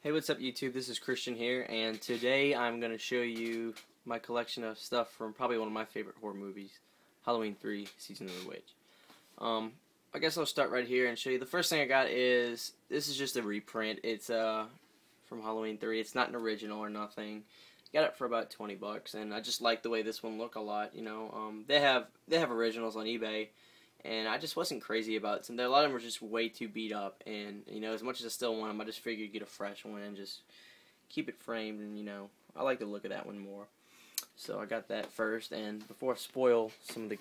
Hey, what's up YouTube? This is Christian here, and today I'm going to show you my collection of stuff from probably one of my favorite horror movies, Halloween 3, Season of the Witch. I guess I'll start right here and show you. The first thing I got is, this is just a reprint. It's from Halloween 3. It's not an original or nothing. Got it for about 20 bucks, and I just like the way this one look a lot, you know. They have originals on eBay, and I just wasn't crazy about some. A lot of them were just way too beat up, and you know, as much as I still want them, I just figured get a fresh one and just keep it framed, and you know, I like the look of that one more. So I got that first, and before I spoil some of the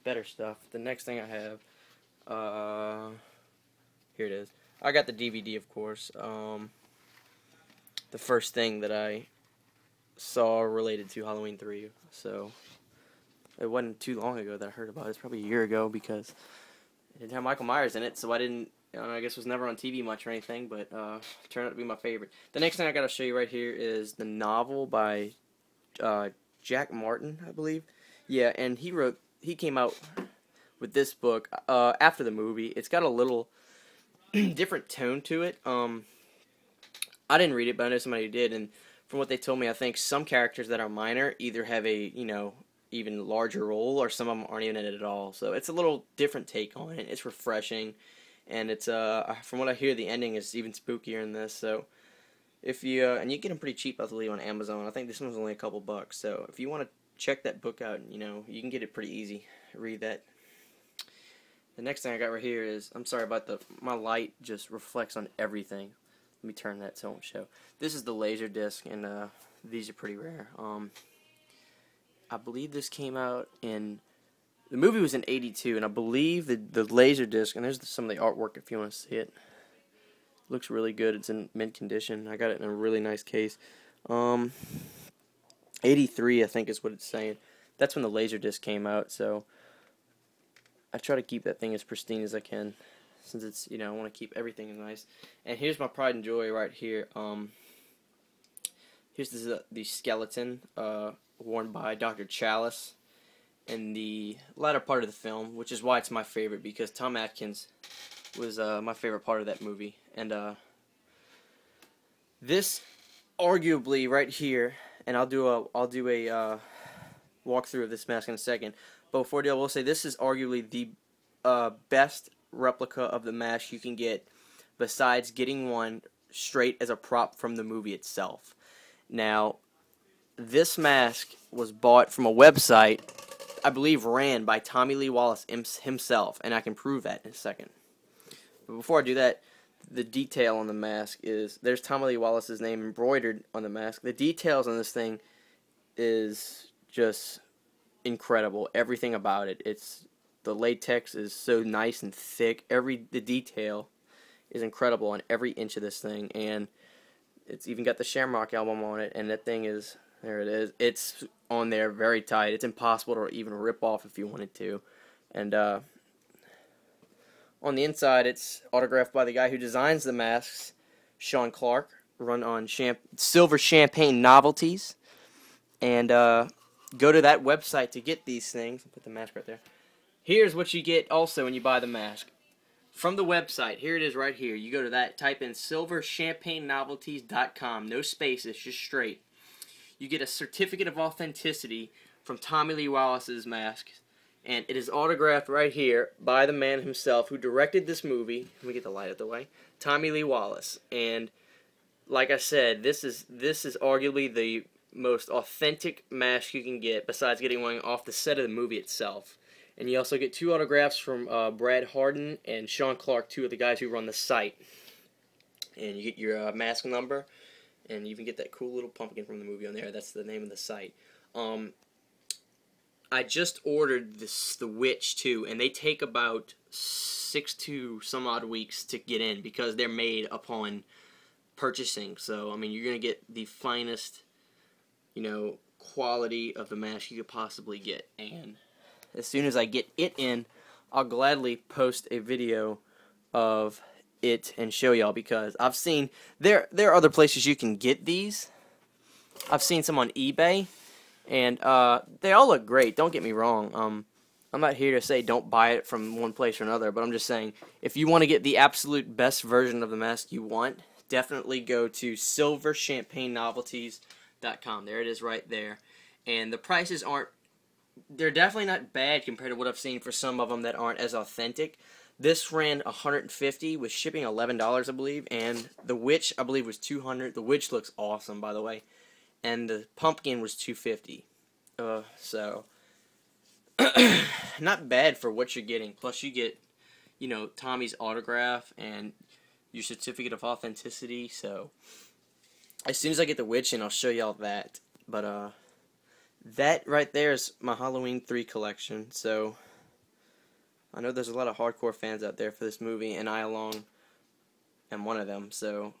better stuff, the next thing I have, here it is. I got the DVD, of course. The first thing that I saw related to Halloween 3, so it wasn't too long ago that I heard about it. It's probably a year ago because it didn't have Michael Myers in it, so I guess it was never on TV much or anything, but it turned out to be my favorite. The next thing I got to show you right here is the novel by Jack Martin, I believe. Yeah, and he came out with this book after the movie. It's got a little different tone to it. I didn't read it, but I know somebody who did, and from what they told me, I think some characters that are minor either have a, you know, even larger role, or some of them aren't even in it at all. So it's a little different take on it. It's refreshing, and it's from what I hear, the ending is even spookier in this. So if you and you get them pretty cheap, I believe, on Amazon. I think this one's only a couple bucks. So if you want to check that book out, you know, you can get it pretty easy. Read that. The next thing I got right here is, I'm sorry about my light just reflects on everything. Let me turn that so it won't show. This is the laser disc, and these are pretty rare. I believe this came out in, the movie was in '82, and I believe the laser disc, and there's some of the artwork if you want to see it. Looks really good. It's in mint condition. I got it in a really nice case. 83, I think is what it's saying. That's when the laser disc came out, so I try to keep that thing as pristine as I can, since it's, you know, I want to keep everything nice. And here's my pride and joy right here. Here's the skeleton worn by Dr. Chalice in the latter part of the film, which is why it's my favorite, because Tom Atkins was my favorite part of that movie. And this arguably right here, and I'll do a walkthrough of this mask in a second. But before I do, I will say this is arguably the best replica of the mask you can get, besides getting one straight as a prop from the movie itself. Now, this mask was bought from a website, I believe ran by Tommy Lee Wallace himself, and I can prove that in a second. But before I do that, the detail on the mask is, there's Tommy Lee Wallace's name embroidered on the mask. The details on this thing is just incredible. Everything about it. The latex is so nice and thick. The detail is incredible on every inch of this thing, and it's even got the Shamrock album on it, and that thing is, there it is. It's on there very tight. It's impossible to even rip off if you wanted to. And on the inside, it's autographed by the guy who designs the masks, Sean Clark, run on Silver Champagne Novelties. And go to that website to get these things. I'll put the mask right there. Here's what you get also when you buy the mask. From the website, here it is right here. You go to that, type in silverchampagnenovelties.com. No spaces, just straight. You get a certificate of authenticity from Tommy Lee Wallace's mask. And it is autographed right here by the man himself who directed this movie. Let me get the light out of the way. Tommy Lee Wallace. And like I said, this is arguably the most authentic mask you can get, besides getting one off the set of the movie itself. And you also get 2 autographs from Brad Harden and Sean Clark, 2 of the guys who run the site. And you get your mask number, and you even get that cool little pumpkin from the movie on there. That's the name of the site. I just ordered the Witch too, and they take about 6 to some odd weeks to get in, because they're made upon purchasing. So I mean, you're gonna get the finest, you know, quality of the mask you could possibly get. And as soon as I get it in, I'll gladly post a video of it and show y'all, because I've seen there are other places you can get these. I've seen some on eBay, and they all look great. Don't get me wrong. I'm not here to say don't buy it from one place or another, but I'm just saying if you want to get the absolute best version of the mask you want, definitely go to silverchampagnenovelties.com. There it is right there. And the prices they're definitely not bad compared to what I've seen for some of them that aren't as authentic. This ran $150 with shipping $11, I believe, and the witch, I believe, was $200. The witch looks awesome, by the way, and the pumpkin was $250. So not bad for what you're getting. Plus, you get, Tommy's autograph and your certificate of authenticity. So as soon as I get the witch in, I'll show y'all that. But that right there is my Halloween 3 collection. So I know there's a lot of hardcore fans out there for this movie, and I along am one of them. So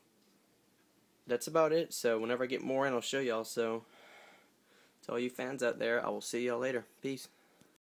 that's about it. So whenever I get more in, I'll show y'all. So to all you fans out there, I will see y'all later. Peace.